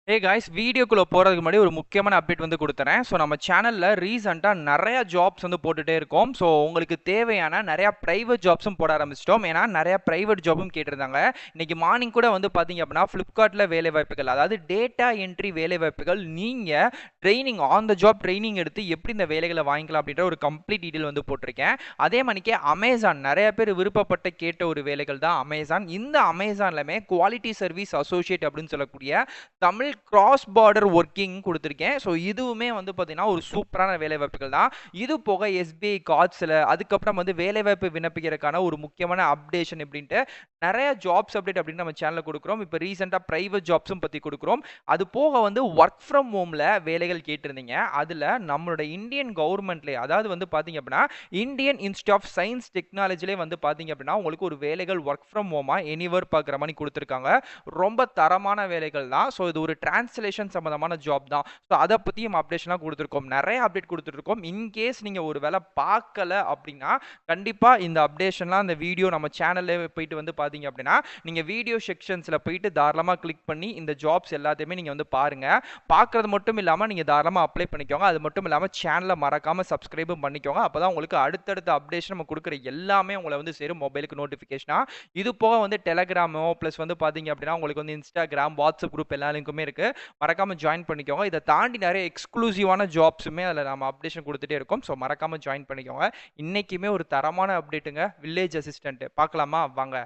Hey guys, வீடியோக்குள்ள போறதுக்கு முன்னாடி ஒரு முக்கியமான அப்டேட் வந்து குடுத்துறேன். ஸோ நம்ம சேனல்ல ரீசென்ட்டா நெறைய ஜாப்ஸ் வந்து போட்டுட்டே இருக்கோம். ஸோ உங்களுக்கு தேவையான நெறைய பிரைவேட் ஜாப்ஸும் போட ஆரம்பிச்சுட்டோம். ஏன்னா நெறைய பிரைவேட் ஜாபும் கேட்டிருந்தாங்க. இன்னைக்கு மார்னிங் கூட வந்து பார்த்தீங்க அப்படின்னா, Flipkartல வேலைவாய்ப்புகள், அதாவது டேட்டா என்ட்ரி வேலைவாய்ப்புகள், நீங்க training on the job training எடுத்து எப்படி இந்த வேலைகள வாங்கிக்கலாம் அப்படின்ற ஒரு கம்ப்ளீட் டீட்டெயில் வந்து போட்டிருக்கேன். அதே மாணிக்கே அமேசான் நெறைய பேர் விருப்பப்பட்டு கேட்ட ஒரு வேலைகள் தான் அமேசான். இந்த அமேசான்லமே குவாலிட்டி சர்வீஸ் அசோசியேட் அப்படின்னு சொல்லக்கூடிய தமிழ் கிராஸ் பார்டர் ஒர்க்கிங் கொடுத்துருக்கேன். ஸோ இதுவுமே வந்து பார்த்தீங்கன்னா ஒரு சூப்பரான வேலைவாய்ப்புகள் தான். இது போக எஸ்பிஐ கார்ட்ஸில் அதுக்கப்புறம் வந்து வேலைவாய்ப்பு விண்ணப்பிக்கிறதுக்கான ஒரு முக்கியமான அப்டேஷன் எப்படின்ட்டு நிறைய ஜாப்ஸ் அப்டேட் அப்படின்னு நம்ம சேனலில் கொடுக்குறோம். இப்போ ரீசெண்டாக ப்ரைவேட் ஜாப்ஸும் பற்றி கொடுக்குறோம். அது போக வந்து ஒர்க் ஃப்ரம் ஹோமில் வேலைகள் கேட்டிருந்தீங்க. அதில் நம்மளோட இந்தியன் கவர்மெண்ட்லேயே, அதாவது வந்து பார்த்தீங்க அப்படின்னா இந்தியன் இன்ஸ்டியூட் ஆஃப் சயின்ஸ் டெக்னாலஜிலே வந்து பார்த்தீங்க அப்படின்னா உங்களுக்கு ஒரு வேலைகள் ஒர்க் ஃப்ரம் ஹோமாக எனிவர் பார்க்குற மாதிரி கொடுத்துருக்காங்க. ரொம்ப தரமான வேலைகள் தான். ஸோ இது ஒரு டிரான்ஸ்லேஷன் சம்பந்தமான ஜாப் தான். ஸோ அதை பற்றியும் அப்டேஷன்லாம் கொடுத்துருக்கோம். நிறைய அப்டேட் கொடுத்துருக்கோம். இன்கேஸ் நீங்கள் ஒரு வேலை பார்க்கல அப்படின்னா கண்டிப்பாக இந்த அப்டேஷன்லாம் அந்த வீடியோ நம்ம சேனலில் போயிட்டு வந்து பார்த்தீங்க அப்படின்னா நீங்கள் வீடியோ செக்ஷன்ஸில் போயிட்டு தாராளமாக கிளிக் பண்ணி இந்த ஜாப்ஸ் எல்லாத்தையுமே நீங்கள் வந்து பாருங்கள். பார்க்குறது மட்டும் இல்லாமல் நீங்கள் தாராளமாக அப்ளை பண்ணிக்கோங்க. அது மட்டும் இல்லாமல் சேனலை மறக்காமல் சப்ஸ்கிரைபும் பண்ணிக்கோங்க. அப்போ தான் உங்களுக்கு அடுத்தடுத்த அப்டேஷன் நம்ம கொடுக்குற எல்லாமே உங்களை வந்து சேரும் மொபைலுக்கு நோட்டிஃபிகேஷனாக. இது போக வந்து டெலகிராமோ ப்ளஸ் வந்து பார்த்தீங்க அப்படின்னா உங்களுக்கு வந்து இன்ஸ்டாகிராம், வாட்ஸ்அப் குரூப் எல்லா லிங்க்குமே இருக்கு. மறக்காம ஜாயின் பண்ணிக்கோங்க. இதை தாண்டி நிறைய எக்ஸ்க்ளூசிவான ஜாப்ஸுமே அதில் நம்ம அப்டேஷன் கொடுத்துட்டே இருக்கோம். ஸோ மறக்காம ஜாயின் பண்ணிக்கோங்க. இன்னைக்குமே ஒரு தரமான அப்டேட்டுங்க, வில்லேஜ் அசிஸ்டன்ட் பார்க்கலாமா? வாங்க.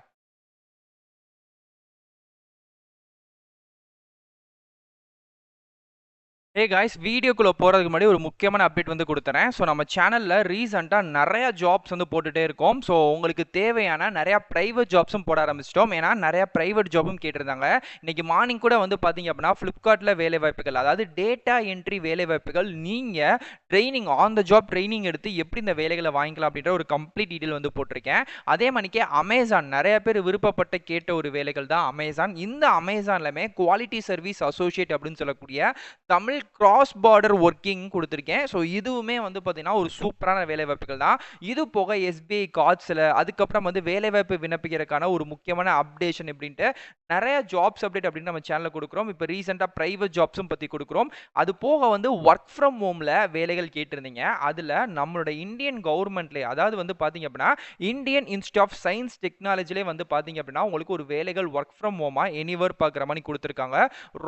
ஹே காய்ஸ், வீடியோக்குள்ள போறதுக்கு முன்னாடி ஒரு முக்கியமான அப்டேட் வந்து குடுத்துறேன். ஸோ நம்ம சேனல்ல ரீசென்ட்டா நெறைய ஜாப்ஸ் வந்து போட்டுட்டே இருக்கோம். ஸோ உங்களுக்கு தேவையான நெறைய பிரைவேட் ஜாப்ஸும் போட ஆரம்பிச்சுட்டோம். ஏன்னா நெறைய பிரைவேட் ஜாபும் கேட்டிருந்தாங்க. இன்னைக்கு மார்னிங் கூட வந்து பார்த்தீங்க அப்படின்னா, Flipkartல வேலைவாய்ப்புகள், அதாவது டேட்டா என்ட்ரி வேலைவாய்ப்புகள், நீங்க training on the job training எடுத்து எப்படி இந்த வேலைகள வாங்கிக்கலாம் அப்படின்ற ஒரு கம்ப்ளீட் டீட்டெயில் வந்து போட்டிருக்கேன். அதே மாணிக்கே அமேசான் நெறைய பேர் விருப்பப்பட்டு கேட்ட ஒரு வேலைகள் தான் அமேசான். இந்த அமேசான்லமே குவாலிட்டி சர்வீஸ் அசோசியேட் அப்படின்னு சொல்லக்கூடிய தமிழ் கிராஸ் பார்டர் ஒர்க்கிங் கொடுத்துருக்கேன். ஸோ இதுவுமே வந்து பார்த்தீங்கன்னா ஒரு சூப்பரான வேலைவாய்ப்புகள் தான். இது போக எஸ்பிஐ கார்ட்ஸில் அதுக்கப்புறம் வந்து வேலைவாய்ப்பு விண்ணப்பிக்கிறதுக்கான ஒரு முக்கியமான அப்டேஷன் எப்படின்ட்டு நிறைய ஜாப்ஸ் அப்டேட் அப்படின்னு நம்ம சேனலில் கொடுக்குறோம். இப்போ ரீசெண்டாக ப்ரைவேட் ஜாப்ஸும் பற்றி கொடுக்குறோம். அது போக வந்து ஒர்க் ஃப்ரம் ஹோமில் வேலைகள் கேட்டிருந்தீங்க. அதில் நம்மளோட இந்தியன் கவர்மெண்ட்லேயே, அதாவது வந்து பார்த்தீங்க அப்படின்னா இந்தியன் இன்ஸ்டியூட் ஆஃப் சயின்ஸ் டெக்னாலஜிலே வந்து பார்த்தீங்க அப்படின்னா உங்களுக்கு ஒரு வேலைகள் ஒர்க் ஃப்ரம் ஹோமாக எனிவர் பார்க்குற மாதிரி கொடுத்துருக்காங்க.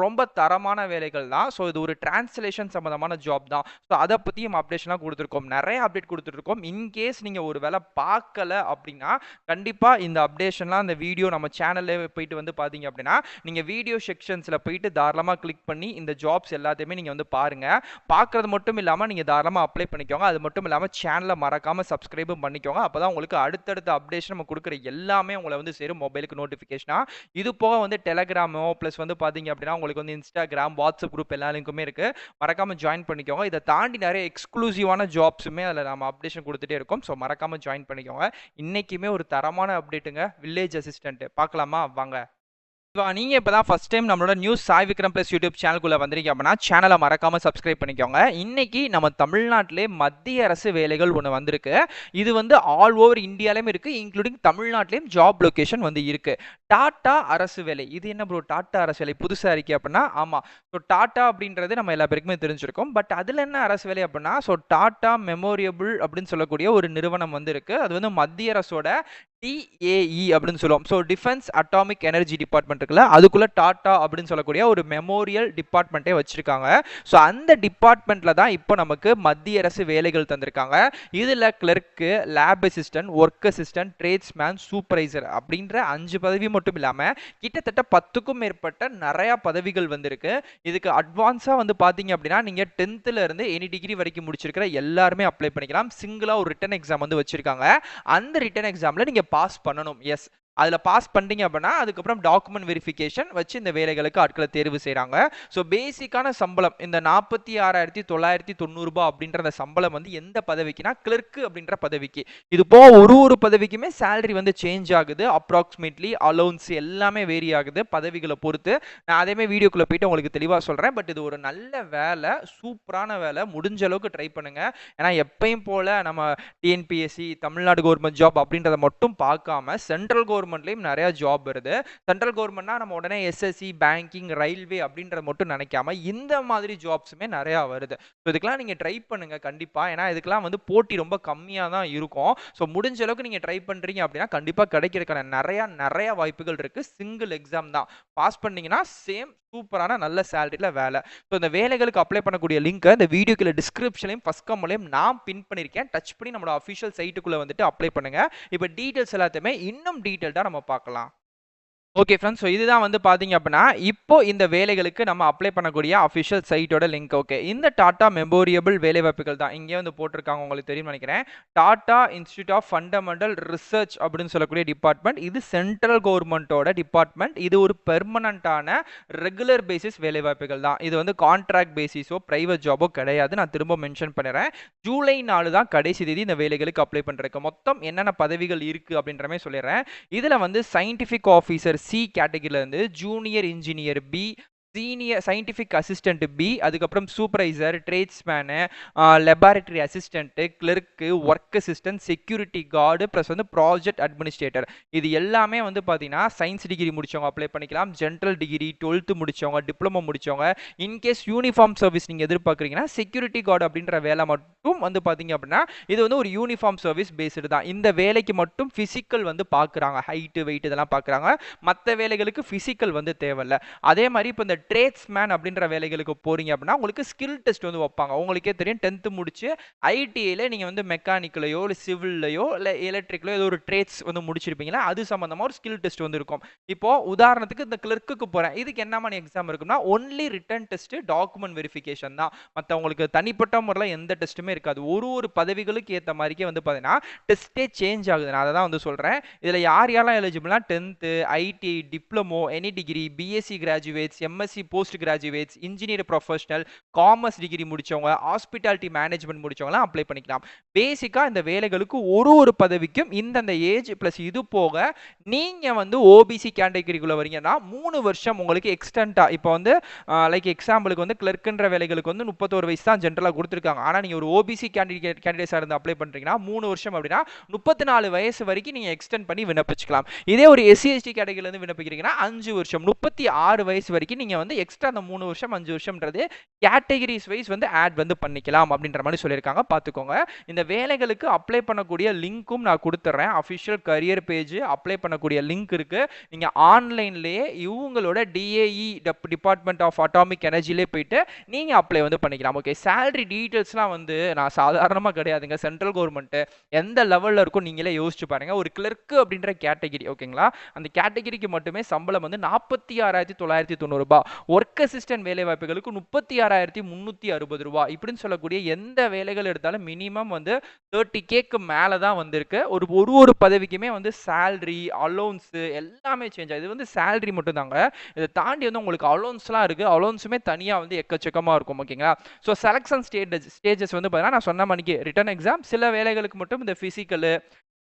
ரொம்ப தரமான வேலைகள் தான். ஸோ இது ஒரு டிரான்ஸ்லேஷன் சம்பந்தமான ஜாப் தான். ஸோ அதை பற்றியும் அப்டேஷன்லாம் கொடுத்துருக்கோம். நிறைய அப்டேட் கொடுத்துருக்கோம். இன்கேஸ் நீங்கள் ஒரு வேலை பார்க்கல அப்படின்னா கண்டிப்பாக இந்த அப்டேஷன்லாம் அந்த வீடியோ நம்ம சேனலில் போயிட்டு வந்து பார்த்தீங்க அப்படின்னா நீங்கள் வீடியோ செக்ஷன்ஸில் போயிட்டு தாராளமாக கிளிக் பண்ணி இந்த ஜாப்ஸ் எல்லாத்தையுமே நீங்கள் வந்து பாருங்கள். பார்க்குறது மட்டும் இல்லாமல் நீங்கள் தாராளமாக அப்ளை பண்ணிக்கோங்க. அது மட்டும் இல்லாமல் சேனலை மறக்காமல் சப்ஸ்கிரைபும் பண்ணிக்கோங்க. அப்போ தான் உங்களுக்கு அடுத்தடுத்த அப்டேஷன் நம்ம கொடுக்குற எல்லாமே உங்களை வந்து சேரும் மொபைலுக்கு நோட்டிஃபிகேஷனாக. இது போக வந்து டெலகிராமோ ப்ளஸ் வந்து பார்த்தீங்க அப்படின்னா உங்களுக்கு வந்து இன்ஸ்டாகிராம், வாட்ஸ்அப் குரூப் எல்லா லிங்க்குமே இருக்கு. மறக்காம ஜாயின் பண்ணிக்கோங்க. இதை தாண்டி நிறைய எக்ஸ்க்ளூசிவான ஜாப்ஸுமே அதில் நம்ம அப்டேஷன் கொடுத்துட்டே இருக்கோம். ஸோ மறக்காம ஜாயின் பண்ணிக்கோங்க. இன்னைக்குமே ஒரு தரமான அப்டேட்டுங்க, வில்லேஜ் அசிஸ்டன்ட் பார்க்கலாமா? வாங்க. நீங்க இப்பதான் ஃபர்ஸ்ட் டைம் நம்மளோட news Sai Vikram plus YouTube சேனலுக்குள்ள வந்திருக்கீங்க அப்படின்னா சேனலை மறக்காம சப்ஸ்கிரைப் பண்ணிக்கோங்க. இன்னைக்கு நம்ம தமிழ்நாட்டிலே மத்திய அரசு வேலைகள் ஒன்று வந்திருக்கு. இது வந்து ஆல் ஓவர் இந்தியாலையும் இருக்கு, இன்க்ளூடிங் தமிழ்நாட்டிலையும் ஜாப் லொகேஷன் வந்து இருக்கு. டாடா அரசு வேலை. இது என்ன ப்ரோ டாடா அரசு வேலை புதுசா இருக்கே அப்படின்னா, ஆமா. ஸோ டாடா அப்படின்றது நம்ம எல்லா பேருக்குமே தெரிஞ்சிருக்கும். பட் அதுல என்ன அரசு வேலை அப்படின்னா, ஸோ டாடா மெமோரியபிள் அப்படின்னு சொல்லக்கூடிய ஒரு நிறுவனம் வந்து இருக்கு. அது வந்து மத்திய அரசோட டிஏஇ அப்படின்னு சொல்லுவோம். So defence atomic energy department இருக்குல்ல, அதுக்குள்ள டாடா அப்படின்னு சொல்லக்கூடிய ஒரு மெமோரியல் டிபார்ட்மெண்ட்டே வச்சிருக்காங்க. ஸோ அந்த டிபார்ட்மெண்ட்ல தான் இப்போ நமக்கு மத்திய அரசு வேலைகள் தந்திருக்காங்க. இதுல clerk, lab assistant, work assistant, tradesman, supervisor அப்படின்ற 5 பதவி மட்டும் இல்லாம கிட்டத்தட்ட 10க்கும் மேற்பட்ட நிறைய பதவிகள் வந்திருக்கு. இதுக்கு அட்வான்ஸா வந்து பாத்தீங்க அப்படின்னா நீங்க 10th இருந்து எனி டிகிரி வரைக்கும் முடிச்சிருக்கிற எல்லாருமே அப்ளை பண்ணிக்கலாம். சிங்கிளா ஒரு ரிட்டன் எக்ஸாம் வந்து வச்சிருக்காங்க. அந்த ரிட்டன் எக்ஸாம்ல நீங்க பாஸ் பண்ணணும். எஸ், அதில் பாஸ் பண்ணிட்டீங்க அப்படின்னா அதுக்கப்புறம் டாக்குமெண்ட் வெரிஃபிகேஷன் வச்சு இந்த வேலைகளுக்கு ஆட்களை தேர்வு செய்கிறாங்க. ஸோ பேசிக்கான சம்பளம் இந்த 46,990 ரூபாய் அப்படின்ற அந்த சம்பளம் வந்து எந்த பதவிக்குனா கிளர்க்கு அப்படின்ற பதவிக்கு. இது போக ஒரு பதவிக்குமே சேலரி வந்து சேஞ்ச் ஆகுது. அப்ராக்சிமேட்லி அலௌன்ஸ் எல்லாமே வேரி ஆகுது பதவிகளை பொறுத்து. நான் அதேமே வீடியோக்குள்ளே போயிட்டு உங்களுக்கு தெளிவாக சொல்கிறேன். பட் இது ஒரு நல்ல வேலை, சூப்பரான வேலை. முடிஞ்ச அளவுக்கு ட்ரை பண்ணுங்க. ஏன்னா எப்பயும் போல நம்ம டிஎன்பிஎஸ்சி, தமிழ்நாடு கவர்மெண்ட் ஜாப் அப்படின்றத மட்டும் பார்க்காம சென்ட்ரல் கவர்மெண்ட் கவர்மெண்ட்லயும் நிறைய ஜாப் வருது. சென்ட்ரல் கவர்மெண்ட்னா நம்ம உடனே எஸ்எஸ்சி, பேங்கிங், ரயில்வே அப்படின்றத மட்டும் நினைக்காம இந்த மாதிரி ஜாப்ஸுமே நிறையா வருது. ஸோ இதுக்கெல்லாம் நீங்கள் ட்ரை பண்ணுங்க கண்டிப்பாக. ஏன்னா இதுக்கெல்லாம் வந்து போட்டி ரொம்ப கம்மியாக தான் இருக்கும். ஸோ முடிஞ்ச அளவுக்கு நீங்கள் ட்ரை பண்ணுறீங்க அப்படின்னா கண்டிப்பாக கிடைக்கிறதுக்கான நிறைய வாய்ப்புகள் இருக்குது. சிங்கிள் எக்ஸாம் தான், பாஸ் பண்ணீங்கன்னா சேம் சூப்பரான நல்ல சேலரியில் வேலை. ஸோ இந்த வேலைகளுக்கு அப்ளை பண்ணக்கூடிய லிங்க்கை இந்த வீடியோக்குள்ள டிஸ்கிரிப்ஷன்லையும் ஃபர்ஸ்ட் கமெண்ட்லையும் நான் பின் பண்ணியிருக்கேன். டச் பண்ணி நம்மளோட அஃபிஷியல் சைட்டுக்குள்ளே வந்துட்டு அப்ளை பண்ணுங்க. இப்போ டீட்டெயில்ஸ் எல்லாத்தையுமே இன்னும் டீட்டெயில்டாக நம்ம பார்க்கலாம். ஓகே ஃப்ரெண்ட்ஸ், ஸோ இதுதான் வந்து பார்த்தீங்க அப்படின்னா இப்போ இந்த வேலைகளுக்கு நம்ம அப்ளை பண்ணக்கூடிய அஃபிஷியல் சைட்டோட லிங்க். ஓகே, இந்த டாடா மெமோரியபிள் வேலைவாய்ப்புகள் தான் இங்கே வந்து போட்டிருக்காங்க. உங்களுக்கு தெரியும் நினைக்கிறேன். Tata institute of fundamental research அப்படின்னு சொல்லக்கூடிய டிபார்ட்மெண்ட். இது சென்ட்ரல் கவர்மெண்ட்டோட டிபார்ட்மெண்ட். இது ஒரு பெர்மனண்டான ரெகுலர் பேசிஸ் வேலைவாய்ப்புகள் தான். இது வந்து கான்ட்ராக்ட் பேசிஸோ பிரைவேட் ஜாபோ கிடையாது. நான் திரும்ப மென்ஷன் பண்ணுறேன். ஜூலை 4 தான் கடைசி தேதி இந்த வேலைகளுக்கு அப்ளை பண்ணுறதுக்கு. மொத்தம் என்னென்ன பதவிகள் இருக்குது அப்படின்ற மாதிரி சொல்லிடுறேன். இதில் வந்து சயின்டிஃபிக் ஆஃபீஸர் சி கேட்டகரியில இருந்து junior engineer B, senior scientific assistant B, அதுக்கப்புறம் supervisor, tradesman, laboratory assistant, clerk, work assistant, security guard, plus வந்து ப்ராஜெக்ட் அட்மினிஸ்ட்ரேட்டர். இது எல்லாமே வந்து பார்த்தீங்கன்னா சயின்ஸ் டிகிரி முடிச்சவங்க அப்ளை பண்ணிக்கலாம். ஜென்ரல் டிகிரி, 12th முடிச்சவங்க, டிப்ளமோ முடிச்சவங்க. இன்கேஸ் யூனிஃபார்ம் சர்வீஸ் நீங்கள் எதிர்பார்க்குறீங்கன்னா செக்யூரிட்டி கார்டு அப்படின்ற வேலை மட்டும் வந்து பார்த்தீங்க அப்படின்னா இது வந்து ஒரு யூனிஃபார்ம் சர்வீஸ் பேஸ்டு தான். இந்த வேலைக்கு மட்டும் ஃபிசிக்கல் வந்து பார்க்குறாங்க, ஹைட்டு வெயிட் இதெல்லாம் பார்க்குறாங்க. மற்ற வேலைகளுக்கு ஃபிசிக்கல் வந்து தேவையில்லை. அதே மாதிரி இப்போ இந்த ட்ரேட்ஸ்மேன் அப்படின்ற வேலைகளுக்கு போறீங்க அப்படின்னா உங்களுக்கு ஸ்கில் டெஸ்ட் வந்து வைப்பாங்க. உங்களுக்கே தெரியும் 10th முடிச்சு ஐடிஐல நீங்க வந்து மெக்கானிக்கலையோ இல்லை சிவில்லையோ இல்லை எலக்ட்ரிக்கலோ ஏதோ ஒரு ட்ரேட்ஸ் வந்து முடிச்சிருப்பீங்களா, அது சம்பந்தமா ஒரு ஸ்கில் டெஸ்ட் வந்து இருக்கும். இப்போ உதாரணத்துக்கு இந்த கிளர்க்குக்கு போறேன், இதுக்கு என்ன மாதிரி எக்ஸாம் இருக்கும்னா only written test, document verification தான். மற்ற உங்களுக்கு தனிப்பட்ட முறையில் எந்த டெஸ்ட்டுமே இருக்காது. ஒரு பதவிகளுக்கு ஏற்ற மாதிரிக்கே வந்து பார்த்தீங்கன்னா டெஸ்ட்டே சேஞ்ச் ஆகுது. நான் அதை தான் வந்து சொல்றேன். இதில் யார் யாரெல்லாம் எலிஜிபிள்னா 10th, ITI, diploma, any degree, BSc graduates, MSc post graduates, engineer professional, commerce degree முடிச்சவங்க, ஹாஸ்பிட்டாலிட்டி மேனேஜ்மெண்ட் முடிச்சவங்கலாம் அப்ளை பண்ணிக்கலாம். பேசிக்கா இந்த வேலைகளுக்கு ஒரு பதவிக்கும் இந்தந்த ஏஜ் பிளஸ் இது போக நீங்க வந்து ஓபிசி கேட்டகரிக்குள்ள வரீங்கன்னா 3 வருஷம் உங்களுக்கு எக்ஸ்டெண்டா. இப்போ வந்து லைக் எக்ஸாம்பிளுக்கு வந்து கிளர்க்குன்ற வேலைகளுக்கு வந்து 31 வயசு தான் ஜென்ரலா கொடுத்துருக்காங்க. ஆனா நீங்க ஒரு ஓபிசி கேண்டிடேட்ஸா இருந்து அப்ளை பண்றீங்கன்னா 3 வருஷம் அப்படின்னா 34 வயசு வரைக்கும் நீங்க எக்ஸ்டெண்ட் பண்ணி விண்ணப்பிச்சுக்கலாம். இதே ஒரு எஸ்சி எஸ்டி கேட்டகரியில இருந்து விண்ணப்பிக்கிறீங்கன்னா 5 வருஷம் 36 வயசு வரைக்கும் நீங்க வந்து எக்ஸ்ட்ரா அந்த 3 வருஷம் 5 வருஷம்ன்றது கேட்டகரிஸ் வைஸ் வந்து ஆட் வந்து பண்ணிக்கலாம் அப்படின்ற மாதிரி சொல்லியிருக்காங்க. பார்த்துக்கோங்க. இந்த வேலைகளுக்கு அப்ளை பண்ணக்கூடிய லிங்க்கும் நான் கொடுத்துட்றேன். அஃபிஷியல் கரியர் பேஜ் அப்ளை பண்ணக்கூடிய லிங்க் இருக்கு. நீங்க ஆன்லைன்லேயே இவங்களோட டிஏஇ டிபார்ட்மெண்ட் ஆஃப் அட்டாமிக் எனர்ஜிலே போயிட்டு நீங்க அப்ளை வந்து பண்ணிக்கலாம். ஓகே, சேலரி டீட்டெயில்ஸ்லாம் வந்து நான் சாதாரணமாக கிடையாதுங்க. சென்ட்ரல் கவர்மெண்ட் எந்த லெவலில் இருக்கும் நீங்களே யோசிச்சு பாருங்க. ஒரு கிளர்க்கு அப்படின்ற கேட்டகரி, ஓகேங்களா, அந்த கேட்டகரிக்கு மட்டுமே சம்பளம் வந்து 46,990 ரூபாய். ஒர்க் அசிஸ்டன்ட் வேலை வாய்ப்புகளுக்கு 36,360 ரூபாய். இப்படின்னு சொல்லக்கூடிய எந்த வேலைகள் எடுத்தாலும் மினிமம் வந்து 30K மேல தான் வந்திருக்கு. ஒரு பதவிக்குமே வந்து சேலரி, அலோன்ஸ் எல்லாமே சேஞ்ச் ஆகுது. இது வந்து சேலரி மட்டும் தாங்க. இதை தாண்டி வந்து உங்களுக்கு அலோன்ஸ்லாம் இருக்கு. அலோன்ஸுமே தனியா வந்து எக்கச்சக்கமா இருக்கும். ஓகேங்களா. ஸோ செலக்ஷன் ஸ்டேஜஸ் வந்து பார்த்தீங்கன்னா நான் சொன்ன மணிக்கு ரிட்டன் எக்ஸாம், சில வேலைகளுக்கு மட்டும் இந்த பிசிக்கல்,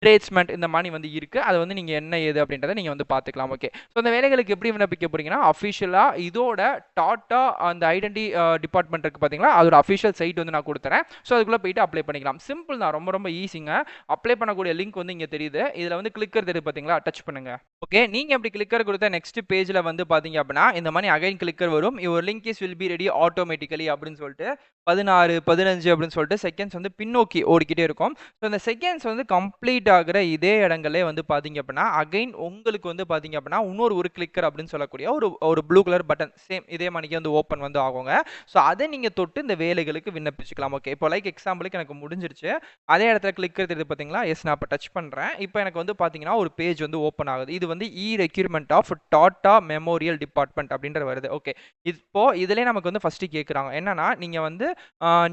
ட்ரேட்ஸ்மெண்ட் இந்த மாதிரி வந்து இருக்கு. அது வந்து நீங்க என்ன ஏது அப்படின்றத நீங்க வந்து பார்த்துக்கலாம். ஓகே, ஸோ இந்த வேலைகளுக்கு எப்படி விண்ணப்பிக்க போறீங்கன்னா அஃபிஷியலா இதோட டாட்டா அந்த ஐடென்டி டிபார்ட்மெண்ட் இருக்கு பாத்தீங்களா, அதோட அஃபிஷியல் சைட் வந்து நான் கொடுத்துறேன். ஸோ அதுக்குள்ள போயிட்டு அப்ளை பண்ணிக்கலாம். சிம்பிள் தான், ரொம்ப ஈஸிங்க. அப்ளை பண்ணக்கூடிய லிங்க் வந்து இங்க தெரியுது. இதுல வந்து கிளிக்கர் தெரியுது பாத்தீங்களா, டச் பண்ணுங்க. ஓகே, நீங்க அப்படி கிளிக்கர் கொடுத்த நெக்ஸ்ட் பேஜ்ல வந்து பாத்தீங்க அப்படின்னா இந்த மாதிரி அகைன் கிளிக்கர் வரும். Your link is will be ready automatically அப்படின்னு சொல்லிட்டு 16, 15 அப்படின்னு சொல்லிட்டு செகண்ட்ஸ் வந்து பின்னோக்கி ஓடிக்கிட்டே இருக்கும். ஸோ இந்த செகண்ட்ஸ் வந்து கம்ப்ளீட் ஆகிற இதே இடங்களே வந்து பார்த்தீங்க அப்படின்னா அகைன் உங்களுக்கு வந்து பார்த்தீங்க அப்படின்னா ஒரு கிளிக்கர் அப்படின்னு சொல்லக்கூடிய ஒரு ப்ளூ கலர் பட்டன் சேம் இதே மணிக்கு வந்து ஓப்பன் வந்து ஆகுங்க. ஸோ அதை நீங்கள் தொட்டு இந்த வேலைகளுக்கு விண்ணப்பிச்சுக்கலாம். ஓகே, இப்போ லைக் எக்ஸாம்பிளுக்கு எனக்கு முடிஞ்சிருச்சு. அதே இடத்துல கிளிக்கர் தெரியுது பார்த்தீங்களா, எஸ் நான் இப்போ டச் பண்ணுறேன். இப்போ எனக்கு வந்து பார்த்தீங்கன்னா ஒரு பேஜ் வந்து ஓப்பன் ஆகுது. இது வந்து requirement of Tata memorial department அப்படின்ற வருது. ஓகே, இப்போ இதிலே நமக்கு வந்து ஃபர்ஸ்ட் கேட்குறாங்க என்னன்னா நீங்கள் வந்து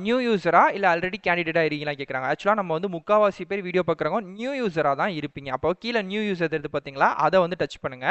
நியூ யூசரா இல்லை ஆல்ரெடி கேண்டிடேட்டா இருக்கீங்களா கேட்குறாங்க. ஆக்சுவலாக நம்ம வந்து முக்கால்வாசி பேர் வீடியோ பார்க்குறவங்க நியூ யூசராக தான் இருப்பீங்க. அப்போ கீழே நியூ யூசர் எடுத்து பார்த்தீங்களா, அதை வந்து டச் பண்ணுங்க.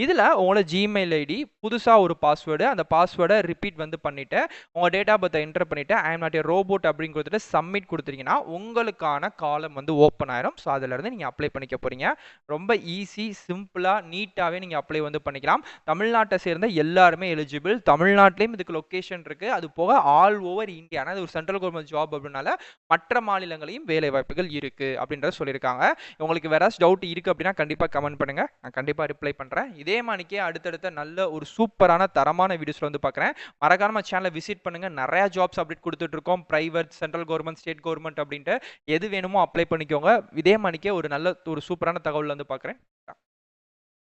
இதில் உங்களோட ஜிமெயில் ஐடி, புதுசாக ஒரு பாஸ்வேர்டு, அந்த பாஸ்வேர்டை ரிப்பீட் வந்து பண்ணிட்டு உங்கள் டேட் ஆஃப் பர்த்தை என்டர் பண்ணிட்டு I am not a robot அப்படின்னு கொடுத்துட்டு சப்மிட் கொடுத்துட்டீங்கன்னா உங்களுக்கான காலம் வந்து ஓப்பன் ஆயிரும். ஸோ அதிலிருந்து நீங்கள் அப்ளை பண்ணிக்க போறீங்க. ரொம்ப ஈஸி, சிம்பிளாக, நீட்டாகவே நீங்கள் அப்ளை வந்து பண்ணிக்கலாம். தமிழ்நாட்டை சேர்ந்த எல்லாருமே எலிஜிபிள். தமிழ்நாட்டிலையும் இதுக்கு லொக்கேஷன் இருக்கு. அது போக ஆல் ஓவர் இந்தியா, ஒரு சென்ட்ரல் கவர்மெண்ட் ஜாப் அப்படின்னால மற்ற மாநிலங்களையும் வேலை வாய்ப்புகள் இருக்கு அப்படின்றத சொல்லியிருக்காங்க. உங்களுக்கு வேற டவுட் இருக்கு அப்படின்னா கண்டிப்பா கமெண்ட் பண்ணுங்க. நான் கண்டிப்பா ரிப்ளை பண்றேன். இதே மாணிக்கே அடுத்தடுத்த நல்ல ஒரு சூப்பரான தரமான வீடியோஸ்ல வந்து பார்க்குறேன். மறக்காம சேனலை விசிட் பண்ணுங்க. நிறைய ஜாப்ஸ் அப்டேட் கொடுத்துட்டு இருக்கோம். Private, central government, state government அப்படின்ட்டு எது வேணுமோ அப்ளை பண்ணிக்கோங்க. இதே மாணிக்கே ஒரு நல்ல ஒரு சூப்பரான தகவல் வந்து பார்க்குறேன்.